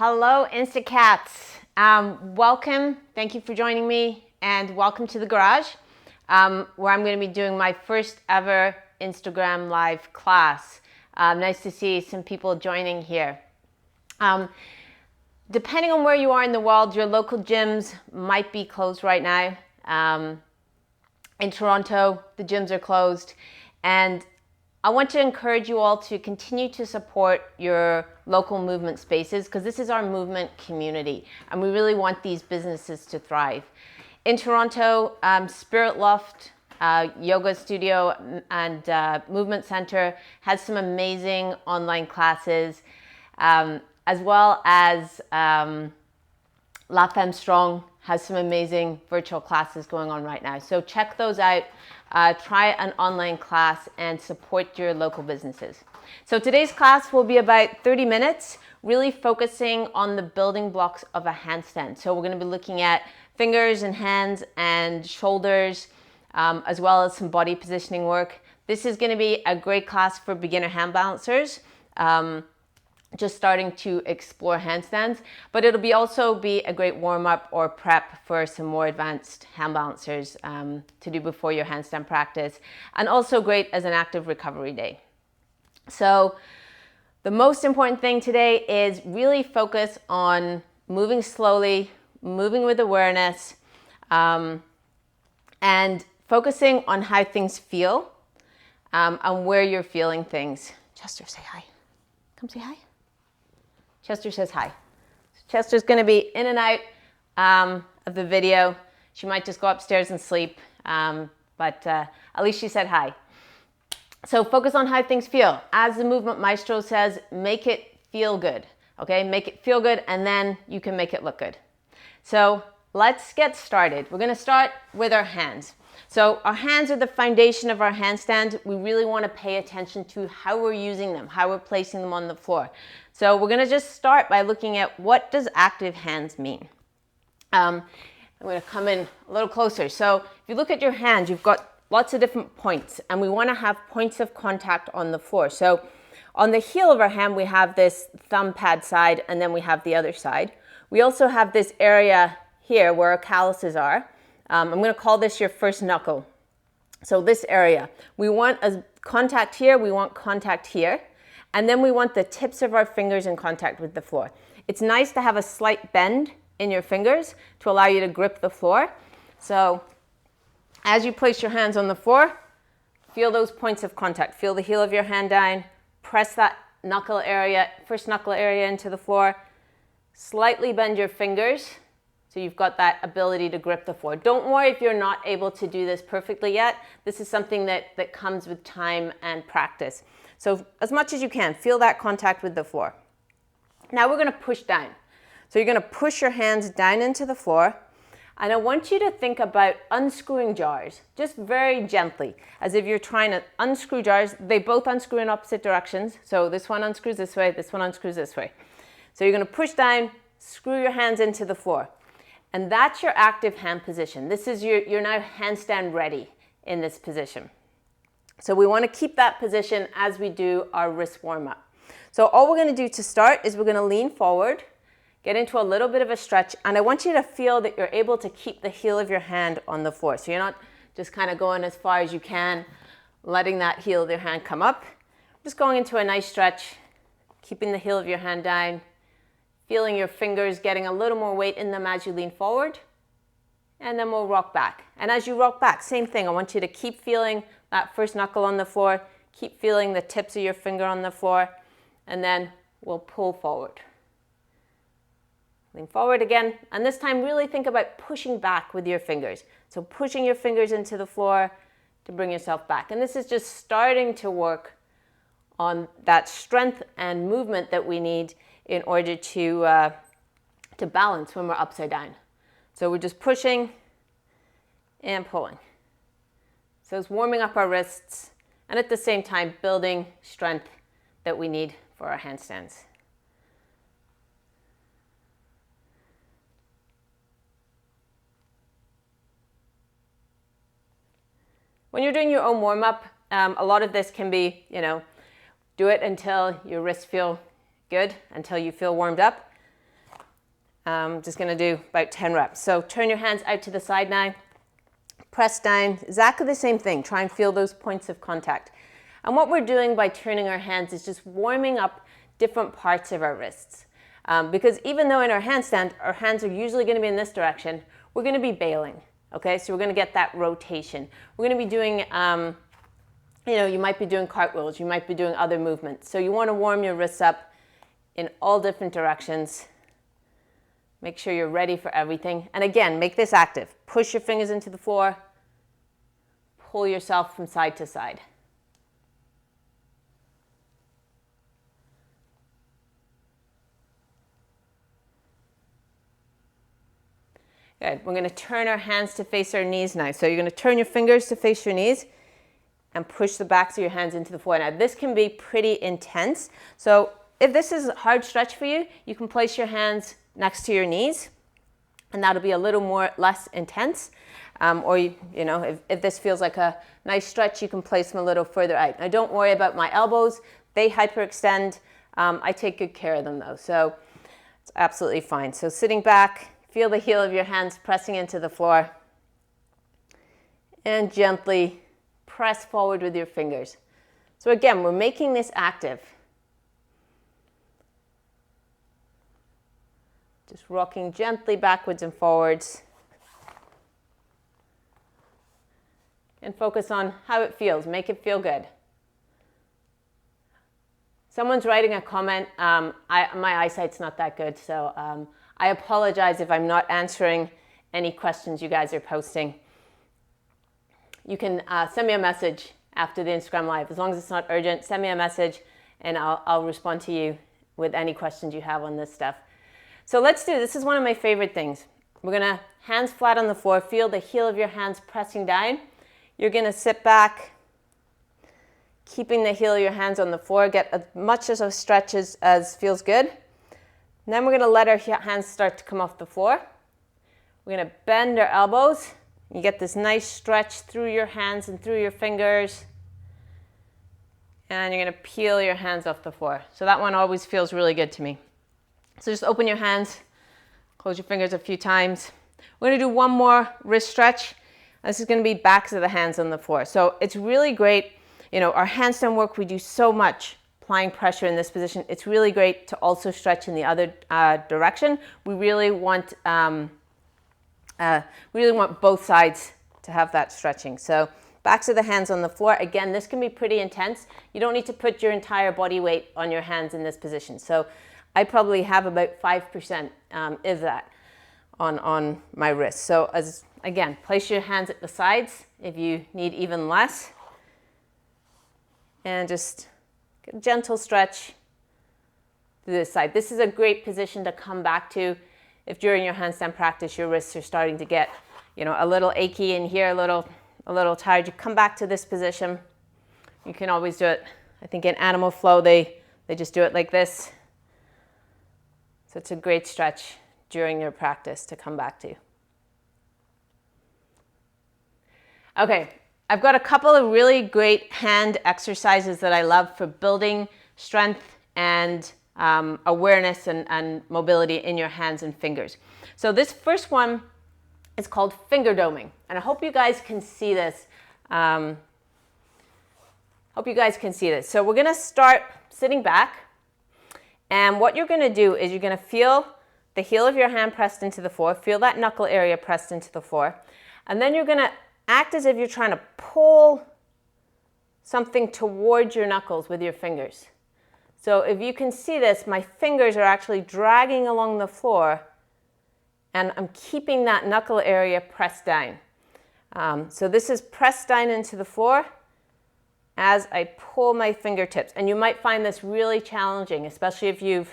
Hello, Instacats. Welcome. Thank you for joining me, and welcome to the garage, where I'm going to be doing my first ever Instagram live class. Nice to see some people joining here. Depending on where you are in the world, your local gyms might be closed right now. In Toronto, the gyms are closed, and I want to encourage you all to continue to support your local movement spaces, because this is our movement community and we really want these businesses to thrive. In Toronto, Spirit Loft, yoga studio and movement center has some amazing online classes, as well as La Femme Strong has some amazing virtual classes going on right now. So check those out. Try an online class and support your local businesses. So today's class will be about 30 minutes, really focusing on the building blocks of a handstand. So we're going to be looking at fingers and hands and shoulders, as well as some body positioning work. This is going to be a great class for beginner hand balancers, just starting to explore handstands, but it'll also be a great warm-up or prep for some more advanced hand balancers to do before your handstand practice, and also great as an active recovery day. So the most important thing today is really focus on moving slowly, moving with awareness, and focusing on how things feel, and where you're feeling things. Chester, say hi. Come say hi. Chester says hi. Chester's going to be in and out of the video. She might just go upstairs and sleep, but at least she said hi. So focus on how things feel. As the Movement Maestro says, make it feel good. Okay, make it feel good, and then you can make it look good. So let's get started. We're going to start with our hands. So our hands are the foundation of our handstand. We really want to pay attention to how we're using them, how we're placing them on the floor. So we're going to just start by looking at, what does active hands mean? I'm going to come in a little closer. So if you look at your hands, you've got lots of different points, and we want to have points of contact on the floor. So on the heel of our hand, we have this thumb pad side, and then we have the other side. We also have this area here where our calluses are. I'm going to call this your first knuckle. So this area, we want a contact here, we want contact here, and then we want the tips of our fingers in contact with the floor. It's nice to have a slight bend in your fingers to allow you to grip the floor. So as you place your hands on the floor, feel those points of contact. Feel the heel of your hand down, press that knuckle area, first knuckle area into the floor, slightly bend your fingers, so you've got that ability to grip the floor. Don't worry if you're not able to do this perfectly yet. This is something that comes with time and practice. So as much as you can, feel that contact with the floor. Now we're going to push down. So you're going to push your hands down into the floor. And I want you to think about unscrewing jars, just very gently, as if you're trying to unscrew jars. They both unscrew in opposite directions. So this one unscrews this way, this one unscrews this way. So you're going to push down, screw your hands into the floor. And that's your active hand position. This is you're now handstand ready in this position. So we want to keep that position as we do our wrist warm up. So all we're going to do to start is we're going to lean forward, get into a little bit of a stretch, and I want you to feel that you're able to keep the heel of your hand on the floor. So you're not just kind of going as far as you can, letting that heel of your hand come up. Just going into a nice stretch, keeping the heel of your hand down, feeling your fingers getting a little more weight in them as you lean forward, and then we'll rock back. And as you rock back, same thing. I want you to keep feeling that first knuckle on the floor, keep feeling the tips of your finger on the floor, and then we'll pull forward. Lean forward again, and this time really think about pushing back with your fingers. So pushing your fingers into the floor to bring yourself back. And this is just starting to work on that strength and movement that we need in order to balance when we're upside down. So we're just pushing and pulling. So it's warming up our wrists, and at the same time building strength that we need for our handstands. When you're doing your own warm-up, a lot of this can be, do it until your wrists feel good, until you feel warmed up. Just going to do about 10 reps. So turn your hands out to the side now. Press down. Exactly the same thing. Try and feel those points of contact. And what we're doing by turning our hands is just warming up different parts of our wrists. Because even though in our handstand, our hands are usually going to be in this direction, we're going to be bailing. Okay, so we're going to get that rotation. We're going to be doing, you might be doing cartwheels. You might be doing other movements. So you want to warm your wrists up in all different directions. Make sure you're ready for everything. And again, make this active. Push your fingers into the floor. Pull yourself from side to side. Good. We're going to turn our hands to face our knees now. So you're going to turn your fingers to face your knees and push the backs of your hands into the floor. Now, this can be pretty intense. So if this is a hard stretch for you, you can place your hands next to your knees, and that'll be a little less intense. Or, if this feels like a nice stretch, you can place them a little further out. Now, don't worry about my elbows. They hyperextend. I take good care of them, though, so it's absolutely fine. So sitting back, feel the heel of your hands pressing into the floor, and gently press forward with your fingers. So again, we're making this active. Just rocking gently backwards and forwards. And focus on how it feels. Make it feel good. Someone's writing a comment. My eyesight's not that good, so I apologize if I'm not answering any questions you guys are posting. You can send me a message after the Instagram Live. As long as it's not urgent, send me a message and I'll respond to you with any questions you have on this stuff. So let's do, this is one of my favorite things. We're going to hands flat on the floor, feel the heel of your hands pressing down. You're going to sit back, keeping the heel of your hands on the floor, get as much as a stretch as feels good. And then we're going to let our hands start to come off the floor. We're going to bend our elbows. You get this nice stretch through your hands and through your fingers. And you're going to peel your hands off the floor. So that one always feels really good to me. So just open your hands, close your fingers a few times. We're going to do one more wrist stretch. This is going to be backs of the hands on the floor. So it's really great. Our handstand work, we do so much applying pressure in this position. It's really great to also stretch in the other direction. We really want both sides to have that stretching. So backs of the hands on the floor. Again, this can be pretty intense. You don't need to put your entire body weight on your hands in this position. So I probably have about 5% of that on my wrist. So again, place your hands at the sides if you need even less. And just get a gentle stretch to this side. This is a great position to come back to if during your handstand practice your wrists are starting to get, a little achy in here, a little tired. You come back to this position. You can always do it. I think in Animal Flow they just do it like this. So it's a great stretch during your practice to come back to. Okay, I've got a couple of really great hand exercises that I love for building strength and awareness and mobility in your hands and fingers. So this first one is called finger doming, and I hope you guys can see this. So we're going to start sitting back. And what you're going to do is you're going to feel the heel of your hand pressed into the floor, feel that knuckle area pressed into the floor, and then you're going to act as if you're trying to pull something towards your knuckles with your fingers. So if you can see this, my fingers are actually dragging along the floor, and I'm keeping that knuckle area pressed down. So this is pressed down into the floor as I pull my fingertips. And you might find this really challenging, especially if you've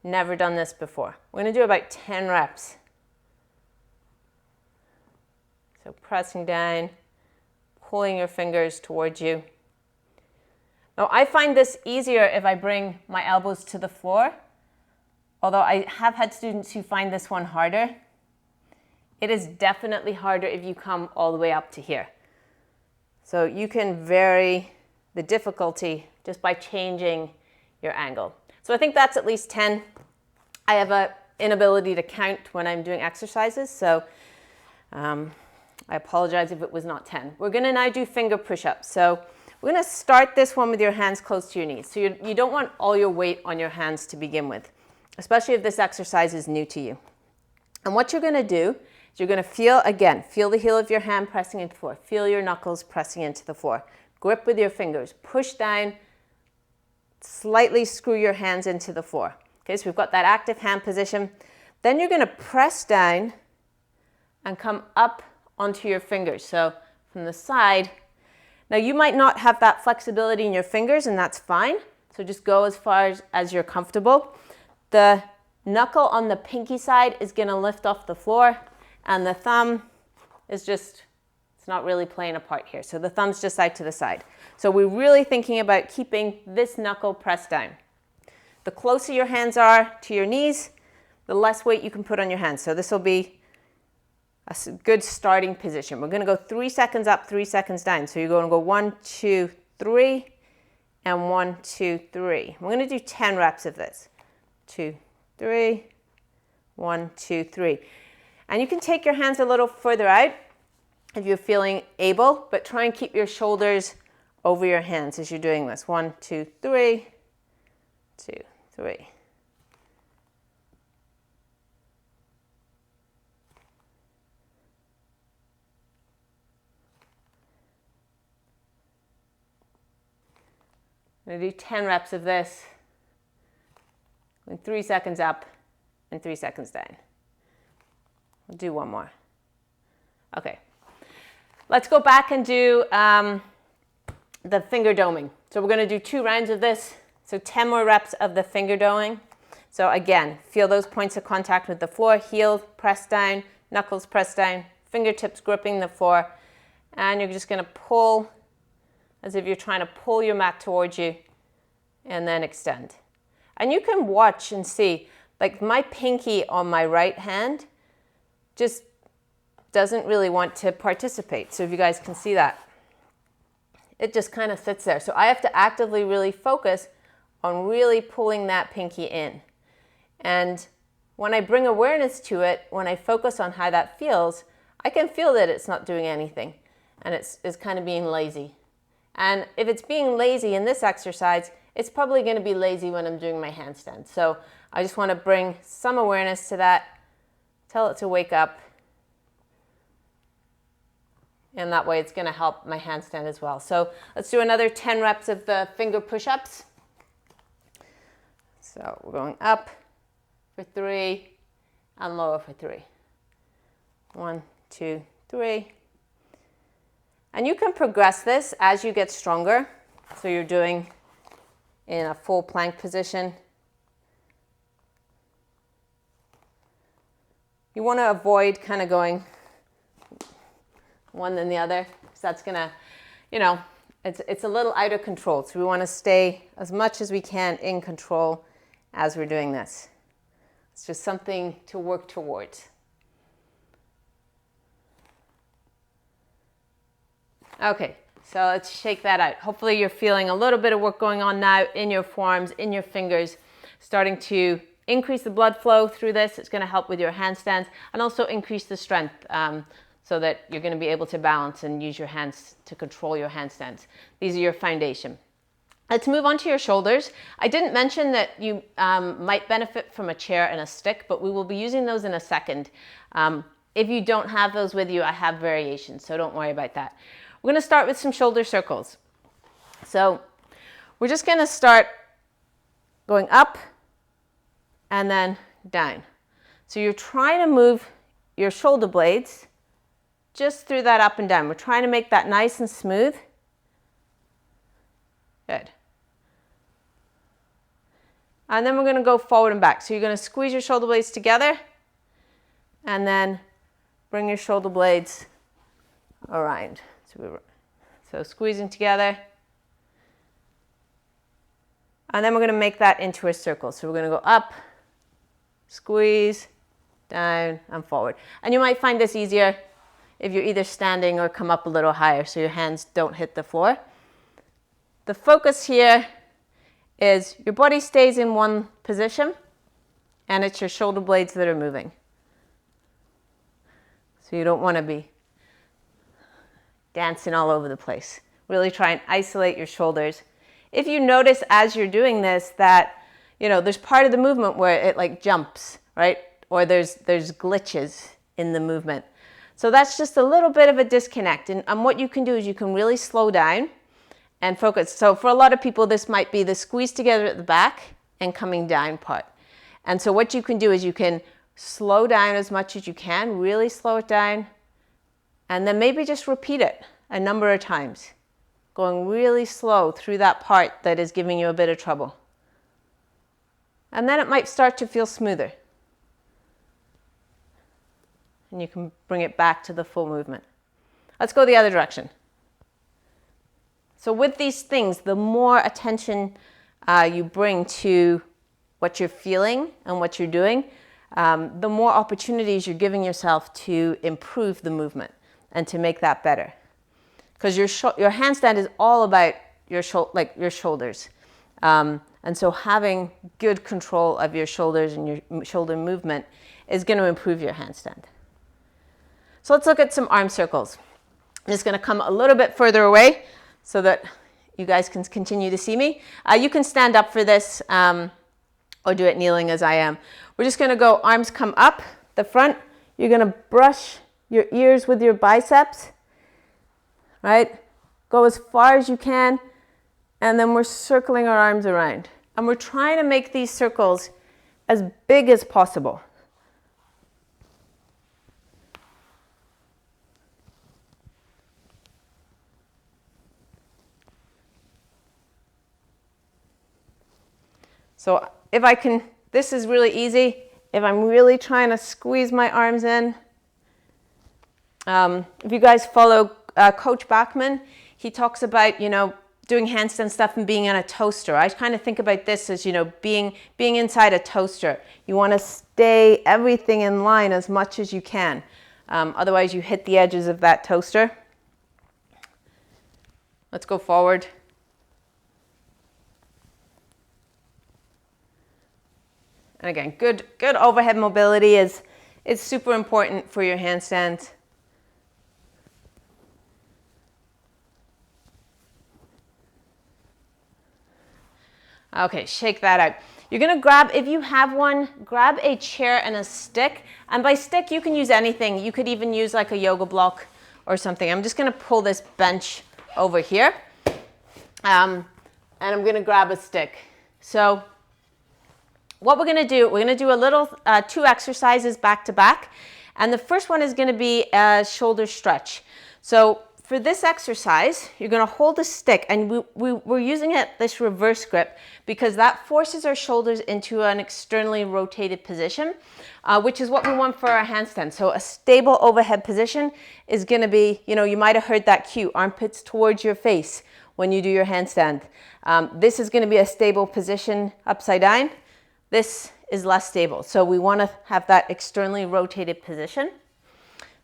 never done this before. We're going to do about 10 reps. So pressing down, pulling your fingers towards you. Now I find this easier if I bring my elbows to the floor, although I have had students who find this one harder. It is definitely harder if you come all the way up to here. So you can vary the difficulty just by changing your angle. So I think that's at least 10. I have inability to count when I'm doing exercises, so I apologize if it was not 10. We're going to now do finger push-ups. So we're going to start this one with your hands close to your knees. So you don't want all your weight on your hands to begin with, especially if this exercise is new to you. And what you're going to do is you're going to feel the heel of your hand pressing into the floor. Feel your knuckles pressing into the floor. Grip with your fingers. Push down. Slightly screw your hands into the floor. Okay, so we've got that active hand position. Then you're going to press down and come up onto your fingers. So from the side. Now you might not have that flexibility in your fingers, and that's fine. So just go as far as you're comfortable. The knuckle on the pinky side is going to lift off the floor, and the thumb is just, it's not really playing a part here. So the thumb's just side to the side. So we're really thinking about keeping this knuckle pressed down. The closer your hands are to your knees, the less weight you can put on your hands. So this will be a good starting position. We're going to go 3 seconds up, 3 seconds down. So you're going to go 1, 2, 3, and 1, 2, 3. We're going to do 10 reps of this. 2, 3, 1, 2, 3. And you can take your hands a little further out if you're feeling able, but try and keep your shoulders over your hands as you're doing this. 1, 2, 3, 2, 3. I'm going to do 10 reps of this, with 3 seconds up and 3 seconds down. We'll do one more. Okay, let's go back and do the finger doming. So we're going to do 2 rounds of this, so 10 more reps of the finger doming. So again, feel those points of contact with the floor, heel pressed down, knuckles pressed down, fingertips gripping the floor, and you're just going to pull as if you're trying to pull your mat towards you, and then extend. And you can watch and see, like my pinky on my right hand just doesn't really want to participate. So if you guys can see that, it just kind of sits there. So I have to actively really focus on really pulling that pinky in. And when I bring awareness to it, when I focus on how that feels, I can feel that it's not doing anything, and it's kind of being lazy. And if it's being lazy in this exercise, it's probably going to be lazy when I'm doing my handstand. So I just want to bring some awareness to that, tell it to wake up, and that way it's going to help my handstand as well. So let's do another 10 reps of the finger push-ups. So we're going up for 3 and lower for 3. 1, 2, 3. And you can progress this as you get stronger. So you're doing in a full plank position. You want to avoid kind of going one then the other, because that's going to, it's a little out of control. So we want to stay as much as we can in control as we're doing this. It's just something to work towards. Okay, so let's shake that out. Hopefully you're feeling a little bit of work going on now in your forearms, in your fingers, starting to increase the blood flow through this. It's going to help with your handstands and also increase the strength so that you're going to be able to balance and use your hands to control your handstands. These are your foundation. Let's move on to your shoulders. I didn't mention that you might benefit from a chair and a stick, but we will be using those in a second. If you don't have those with you, I have variations, so don't worry about that. We're going to start with some shoulder circles. So we're just going to start going up and then down. So you're trying to move your shoulder blades just through that up and down. We're trying to make that nice and smooth. Good. And then we're going to go forward and back. So you're going to squeeze your shoulder blades together and then bring your shoulder blades around. So squeezing together. And then we're going to make that into a circle. So we're going to go up, squeeze, down, and forward. And you might find this easier if you're either standing or come up a little higher so your hands don't hit the floor. The focus here is your body stays in one position and it's your shoulder blades that are moving. So you don't want to be dancing all over the place. Really try and isolate your shoulders. If you notice as you're doing this that, you know, there's part of the movement where it like jumps, right? Or there's glitches in the movement. So that's just a little bit of a disconnect. And what you can do is you can really slow down and focus. So for a lot of people, this might be the squeeze together at the back and coming down part. And so what you can do is you can slow down as much as you can, really slow it down, and then maybe just repeat it a number of times, going really slow through that part that is giving you a bit of trouble. And then it might start to feel smoother. And you can bring it back to the full movement. Let's go the other direction. So with these things, the more attention you bring to what you're feeling and what you're doing, the more opportunities you're giving yourself to improve the movement and to make that better. Because your handstand is all about your shoulders. And so having good control of your shoulders and your shoulder movement is going to improve your handstand. So let's look at some arm circles. I'm just going to come a little bit further away so that you guys can continue to see me. You can stand up for this or do it kneeling as I am. We're just going to go arms come up the front. You're going to brush your ears with your biceps, right? Go as far as you can, and then we're circling our arms around. And we're trying to make these circles as big as possible. So if I can, this is really easy. If I'm really trying to squeeze my arms in. If you guys follow Coach Bachman, he talks about, you know, doing handstand stuff and being in a toaster. I kind of think about this as, you know, being inside a toaster. You want to stay everything in line as much as you can. Otherwise you hit the edges of that toaster. Let's go forward. And again, good overhead mobility is super important for your handstand. Okay, shake that out. You're going to grab, if you have one, grab a chair and a stick. And by stick, you can use anything. You could even use like a yoga block or something. I'm just going to pull this bench over here. And I'm going to grab a stick. So what we're going to do a little, 2 exercises back to back. And the first one is going to be a shoulder stretch. So for this exercise, you're going to hold the stick, and we're using this reverse grip because that forces our shoulders into an externally rotated position, which is what we want for our handstand. So a stable overhead position is going to be, you know, you might have heard that cue, armpits towards your face when you do your handstand. This is going to be a stable position upside down. This is less stable. So we want to have that externally rotated position.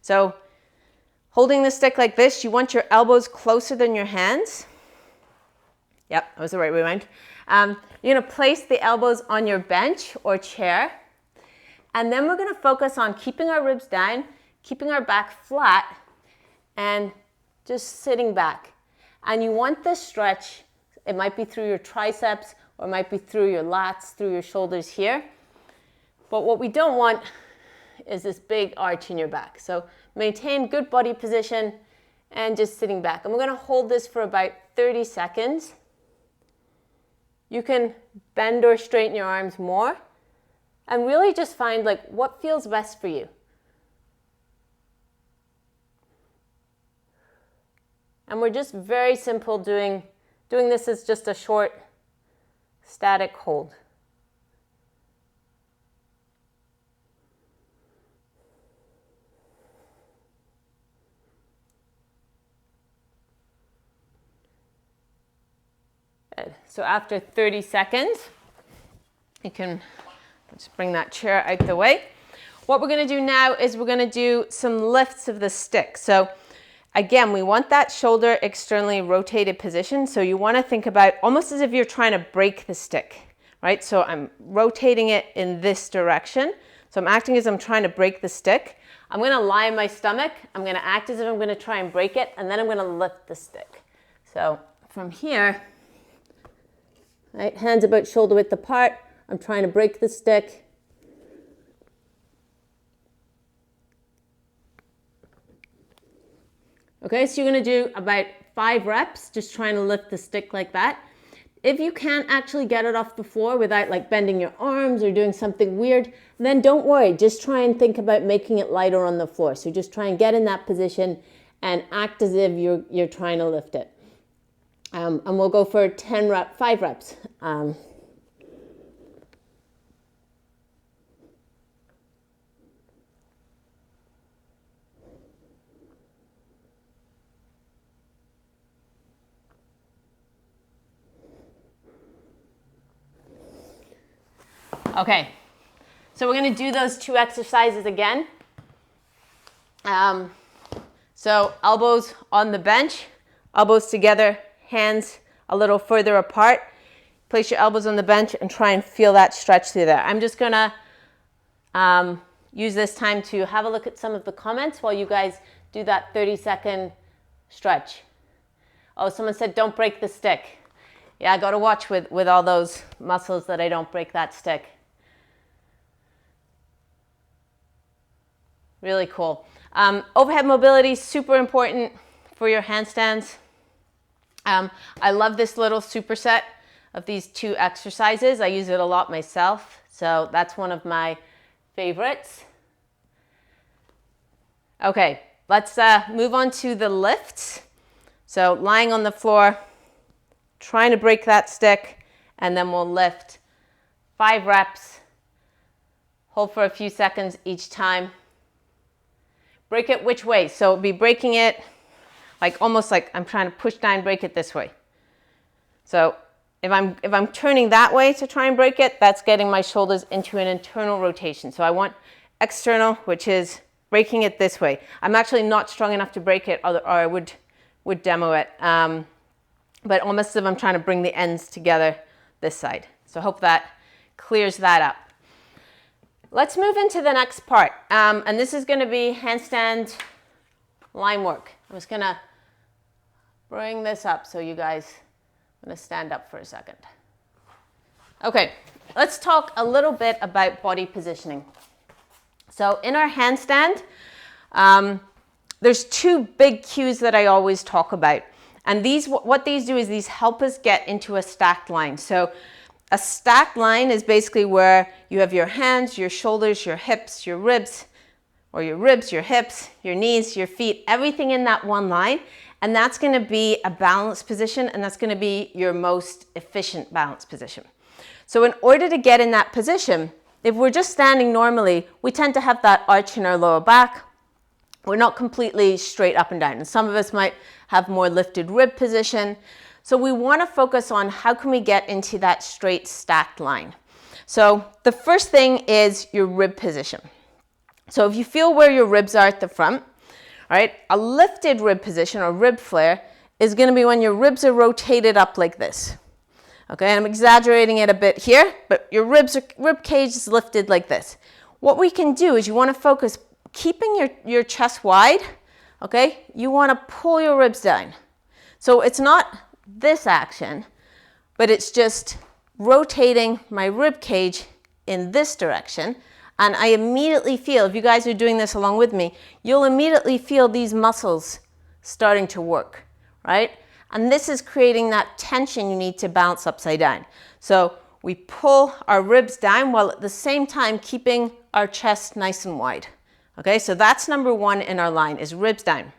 So holding the stick like this, you want your elbows closer than your hands. Yep, that was the right way around. You're going to place the elbows on your bench or chair. And then we're going to focus on keeping our ribs down, keeping our back flat, and just sitting back. And you want this stretch, it might be through your triceps, or it might be through your lats, through your shoulders here. But what we don't want is this big arch in your back. So maintain good body position and just sitting back. And we're going to hold this for about 30 seconds. You can bend or straighten your arms more and really just find like what feels best for you. And we're just very simple doing this as just a short static hold. Good. So after 30 seconds, you can just bring that chair out the way. What we're going to do now is we're going to do some lifts of the stick. So again, we want that shoulder externally rotated position. So you want to think about almost as if you're trying to break the stick, right? So I'm rotating it in this direction. So I'm acting as I'm trying to break the stick. I'm going to lie on my stomach. I'm going to act as if I'm going to try and break it, and then I'm going to lift the stick. So from here, right, hands about shoulder width apart. I'm trying to break the stick. Okay, so you're going to do about 5 reps, just trying to lift the stick like that. If you can't actually get it off the floor without like bending your arms or doing something weird, then don't worry. Just try and think about making it lighter on the floor. So just try and get in that position and act as if you're trying to lift it. And we'll go for 5 reps. Okay, so we're going to do those 2 exercises again. So elbows on the bench, elbows together, hands a little further apart. Place your elbows on the bench and try and feel that stretch through there. I'm just going to use this time to have a look at some of the comments while you guys do that 30-second stretch. Oh, someone said don't break the stick. Yeah, I got to watch with all those muscles that I don't break that stick. Really cool. Overhead mobility is super important for your handstands. I love this little superset of these 2 exercises. I use it a lot myself, so that's one of my favorites. Okay, let's move on to the lifts. So lying on the floor, trying to break that stick, and then we'll lift 5 reps. Hold for a few seconds each time. Break it which way? So be breaking it like almost like I'm trying to push down, break it this way. So if I'm turning that way to try and break it, that's getting my shoulders into an internal rotation. So I want external, which is breaking it this way. I'm actually not strong enough to break it, or I would demo it. But almost as if I'm trying to bring the ends together this side. So I hope that clears that up. Let's move into the next part. And this is going to be handstand line work. I'm just going to bring this up so you guys, I'm going to stand up for a second. Okay, let's talk a little bit about body positioning. So in our handstand, there's 2 big cues that I always talk about. And what these do is these help us get into a stacked line. So a stacked line is basically where you have your hands, your shoulders, your hips, your ribs, or your ribs, your hips, your knees, your feet, everything in that one line. And that's going to be a balanced position, and that's going to be your most efficient balanced position. So in order to get in that position, if we're just standing normally, we tend to have that arch in our lower back. We're not completely straight up and down. And some of us might have more lifted rib position. So we want to focus on how can we get into that straight stacked line. So the first thing is your rib position. So if you feel where your ribs are at the front, all right, a lifted rib position or rib flare is going to be when your ribs are rotated up like this. Okay, I'm exaggerating it a bit here, but your rib cage is lifted like this. What we can do is you want to focus keeping your chest wide. Okay, you want to pull your ribs down. So it's not this action, but it's just rotating my rib cage in this direction. And I immediately feel, if you guys are doing this along with me, you'll immediately feel these muscles starting to work, right? And this is creating that tension you need to bounce upside down. So we pull our ribs down while at the same time keeping our chest nice and wide. Okay, so that's number 1 in our line, is ribs down.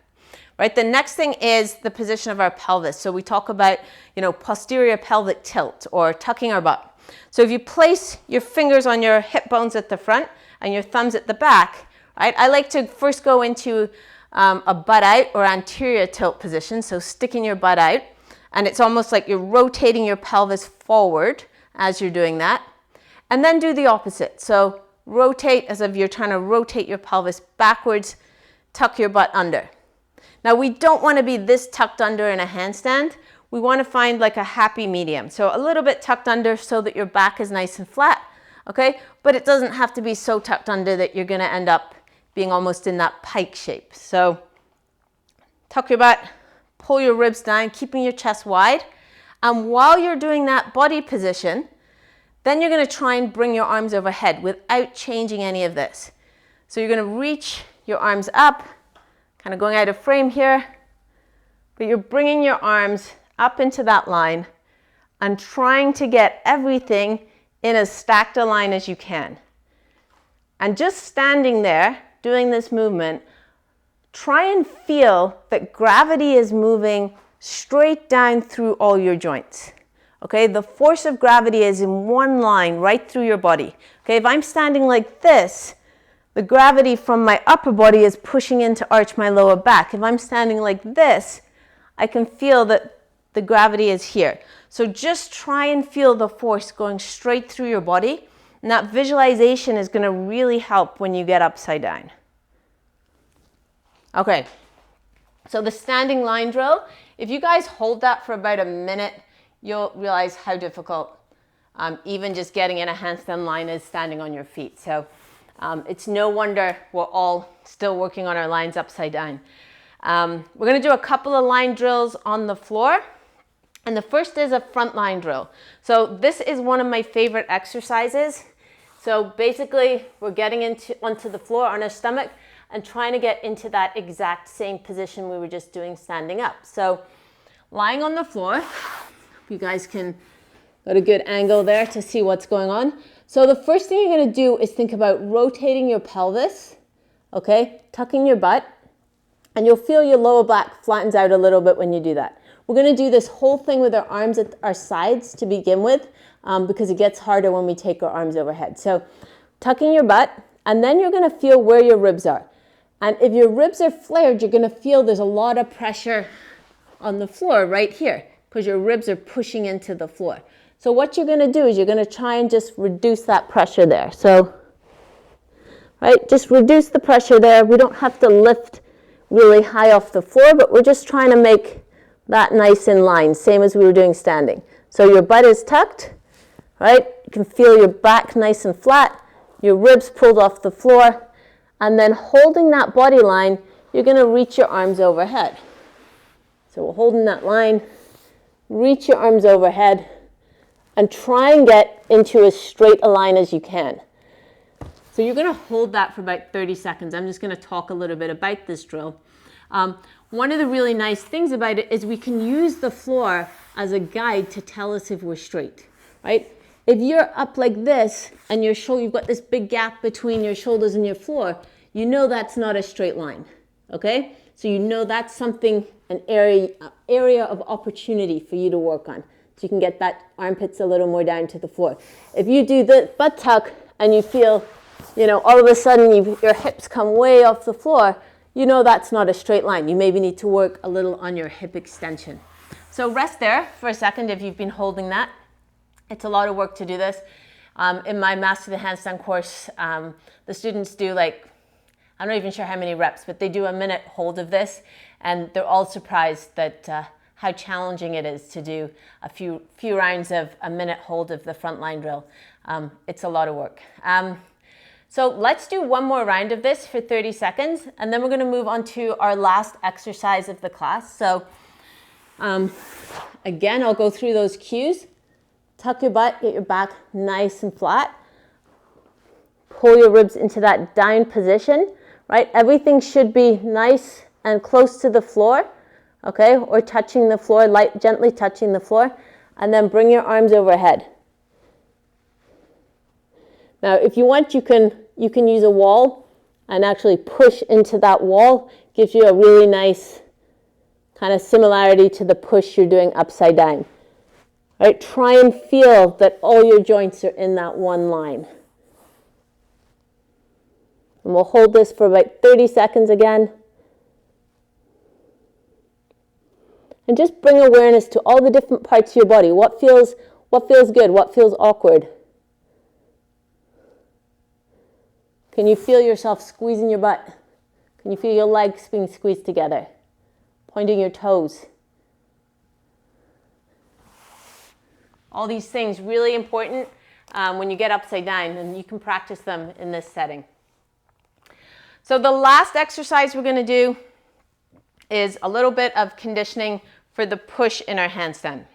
Right, the next thing is the position of our pelvis. So we talk about, posterior pelvic tilt or tucking our butt. So if you place your fingers on your hip bones at the front and your thumbs at the back, right, I like to first go into a butt out or anterior tilt position. So sticking your butt out, and it's almost like you're rotating your pelvis forward as you're doing that. And then do the opposite. So rotate as if you're trying to rotate your pelvis backwards, tuck your butt under. Now we don't want to be this tucked under in a handstand. we want to find like a happy medium. So a little bit tucked under so that your back is nice and flat, okay? But it doesn't have to be so tucked under that you're going to end up being almost in that pike shape. So tuck your butt, pull your ribs down, keeping your chest wide. And while you're doing that body position, then you're going to try and bring your arms overhead without changing any of this. So you're going to reach your arms up, kind of going out of frame here, but you're bringing your arms up into that line and trying to get everything in as stacked a line as you can. And just standing there, doing this movement, try and feel that gravity is moving straight down through all your joints. Okay, the force of gravity is in one line right through your body. Okay, if I'm standing like this, the gravity from my upper body is pushing in to arch my lower back. If I'm standing like this, I can feel that the gravity is here. So just try and feel the force going straight through your body. And that visualization is going to really help when you get upside down. Okay, so the standing line drill, if you guys hold that for about a minute, you'll realize how difficult even just getting in a handstand line is standing on your feet. So it's no wonder we're all still working on our lines upside down. We're going to do a couple of line drills on the floor. And the first is a front line drill. So this is one of my favorite exercises. So basically we're getting onto the floor on our stomach and trying to get into that exact same position we were just doing standing up. So lying on the floor, you guys can get a good angle there to see what's going on. So the first thing you're going to do is think about rotating your pelvis, okay, tucking your butt, and you'll feel your lower back flattens out a little bit when you do that. We're going to do this whole thing with our arms at our sides to begin with because it gets harder when we take our arms overhead. So tucking your butt, and then you're going to feel where your ribs are. And if your ribs are flared, you're going to feel there's a lot of pressure on the floor right here because your ribs are pushing into the floor. So what you're going to do is you're going to try and just reduce that pressure there. So, right, just reduce the pressure there. We don't have to lift really high off the floor, but we're just trying to make that nice in line, same as we were doing standing. So your butt is tucked, right? You can feel your back nice and flat, your ribs pulled off the floor, and then holding that body line, you're going to reach your arms overhead. So we're holding that line, reach your arms overhead, and try and get into as straight a line as you can. So you're going to hold that for about 30 seconds. I'm just going to talk a little bit about this drill. One of the really nice things about it is we can use the floor as a guide to tell us if we're straight, right? If you're up like this and your shoulder, you've got this big gap between your shoulders and your floor, you know that's not a straight line, okay? So you know that's something, an area of opportunity for you to work on. So you can get that armpits a little more down to the floor. If you do the butt tuck and you feel, you know, all of a sudden your hips come way off the floor, you know that's not a straight line. You maybe need to work a little on your hip extension. So rest there for a second if you've been holding that. It's a lot of work to do this. In my Master the Handstand course, the students do like, I'm not even sure how many reps, but they do a minute hold of this, and they're all surprised that how challenging it is to do a few rounds of a minute hold of the front line drill. It's a lot of work. So let's do one more round of this for 30 seconds, and then we're going to move on to our last exercise of the class. So again, I'll go through those cues. Tuck your butt, get your back nice and flat. Pull your ribs into that down position, right? Everything should be nice and close to the floor, okay? Or touching the floor, gently touching the floor. And then bring your arms overhead. Now, if you want, you can use a wall and actually push into that wall. Gives you a really nice kind of similarity to the push you're doing upside down. All right, try and feel that all your joints are in that one line. And we'll hold this for about 30 seconds again. And just bring awareness to all the different parts of your body. What feels good? What feels awkward? Can you feel yourself squeezing your butt? Can you feel your legs being squeezed together? Pointing your toes. All these things really important when you get upside down, and you can practice them in this setting. So the last exercise we're going to do is a little bit of conditioning for the push in our handstand.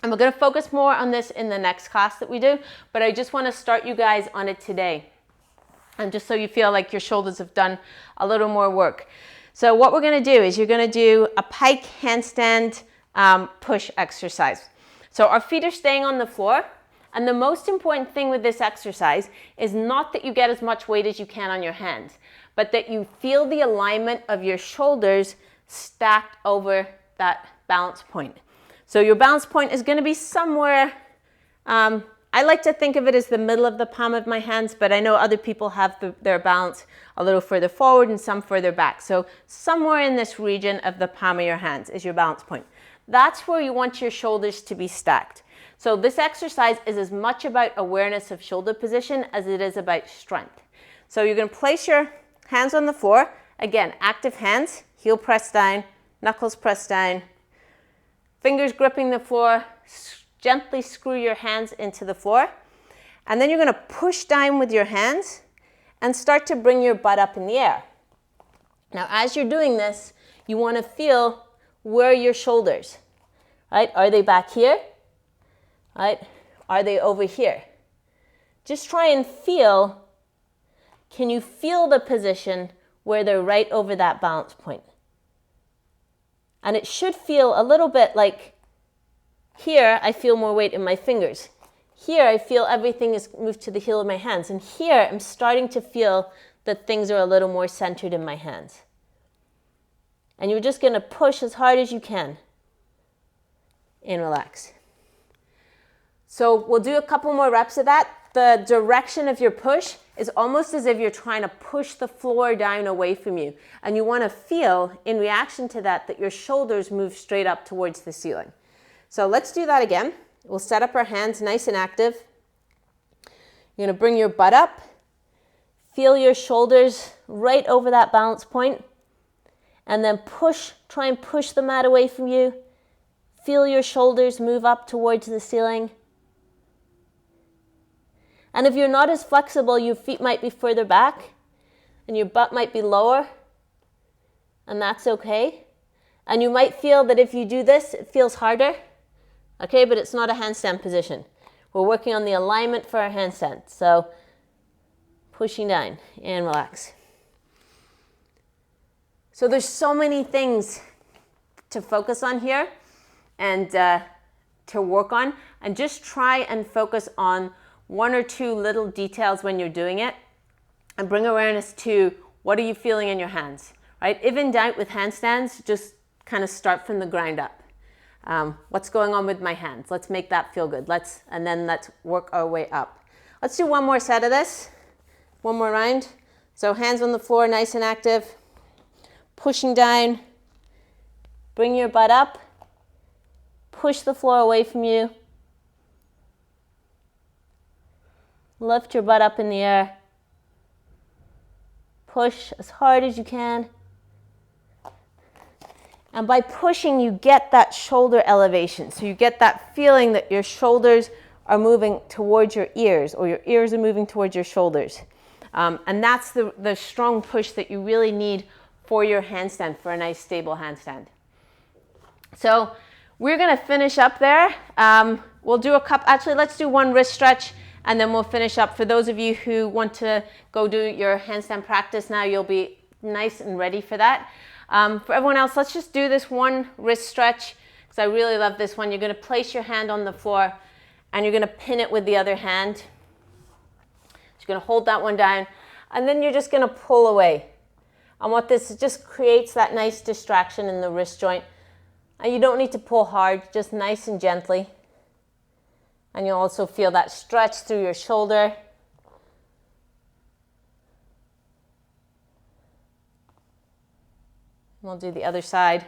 And we're going to focus more on this in the next class that we do, but I just want to start you guys on it today. And just so you feel like your shoulders have done a little more work. So what we're going to do is you're going to do a pike handstand push exercise. So our feet are staying on the floor. And the most important thing with this exercise is not that you get as much weight as you can on your hands, but that you feel the alignment of your shoulders stacked over that balance point. So your balance point is going to be somewhere, I like to think of it as the middle of the palm of my hands, but I know other people have their balance a little further forward and some further back. So somewhere in this region of the palm of your hands is your balance point. That's where you want your shoulders to be stacked. So this exercise is as much about awareness of shoulder position as it is about strength. So you're going to place your hands on the floor. Again, active hands, heel pressed down, knuckles pressed down, fingers gripping the floor. Gently screw your hands into the floor. And then you're going to push down with your hands and start to bring your butt up in the air. Now, as you're doing this, you want to feel where are your shoulders, right? Are they back here? Right? Are they over here? Just try and feel, can you feel the position where they're right over that balance point? And it should feel a little bit like here I feel more weight in my fingers. Here I feel everything is moved to the heel of my hands. And here I'm starting to feel that things are a little more centered in my hands. And you're just going to push as hard as you can and relax. So we'll do a couple more reps of that. The direction of your push is almost as if you're trying to push the floor down away from you. And you want to feel, in reaction to that, that your shoulders move straight up towards the ceiling. So let's do that again. We'll set up our hands nice and active. You're going to bring your butt up. Feel your shoulders right over that balance point. And then push, try and push the mat away from you. Feel your shoulders move up towards the ceiling. And if you're not as flexible, your feet might be further back and your butt might be lower, and that's okay. And you might feel that if you do this, it feels harder, okay, but it's not a handstand position. We're working on the alignment for our handstand. So pushing down and relax. So there's so many things to focus on here and to work on, and just try and focus on one or two little details when you're doing it, and bring awareness to what are you feeling in your hands, right? If in doubt with handstands, just kind of start from the ground up. What's going on with my hands? Let's make that feel good. And then let's work our way up. Let's do one more set of this. One more round. So hands on the floor, nice and active. Pushing down. Bring your butt up. Push the floor away from you. Lift your butt up in the air. Push as hard as you can. And by pushing, you get that shoulder elevation. So you get that feeling that your shoulders are moving towards your ears, or your ears are moving towards your shoulders. And that's the strong push that you really need for your handstand, for a nice stable handstand. So we're going to finish up there. We'll do a couple, actually let's do one wrist stretch, and then we'll finish up. For those of you who want to go do your handstand practice now, you'll be nice and ready for that. For everyone else, let's just do this one wrist stretch, because I really love this one. You're going to place your hand on the floor, and you're going to pin it with the other hand. You're going to hold that one down, and then you're just going to pull away. And what this just creates that nice distraction in the wrist joint. And you don't need to pull hard, just nice and gently. And you'll also feel that stretch through your shoulder. We'll do the other side.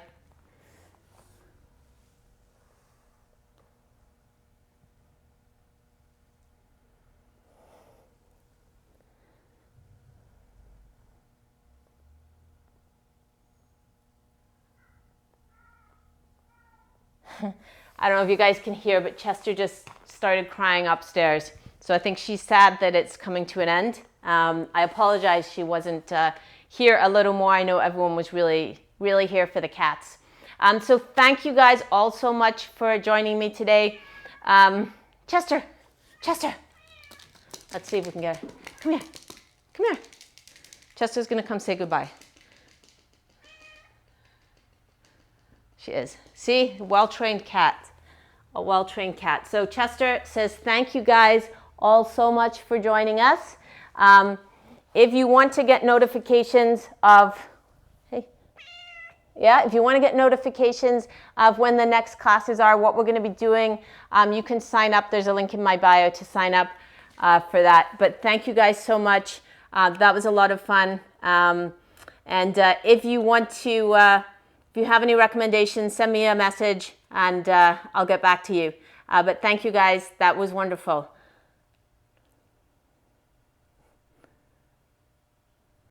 I don't know if you guys can hear, but Chester just started crying upstairs. So I think she's sad that it's coming to an end. I apologize she wasn't here a little more. I know everyone was really here for the cats. So thank you guys all so much for joining me today. Chester, let's see if we can get her. Come here. Chester's gonna come say goodbye. She is. See, well-trained cat, a well-trained cat. So Chester says, thank you guys all so much for joining us. If you want to get notifications of, if you want to get notifications of when the next classes are, what we're going to be doing, you can sign up. There's a link in my bio to sign up for that. But thank you guys so much. That was a lot of fun. And if you want to, if you have any recommendations, send me a message and I'll get back to you. But thank you guys. That was wonderful.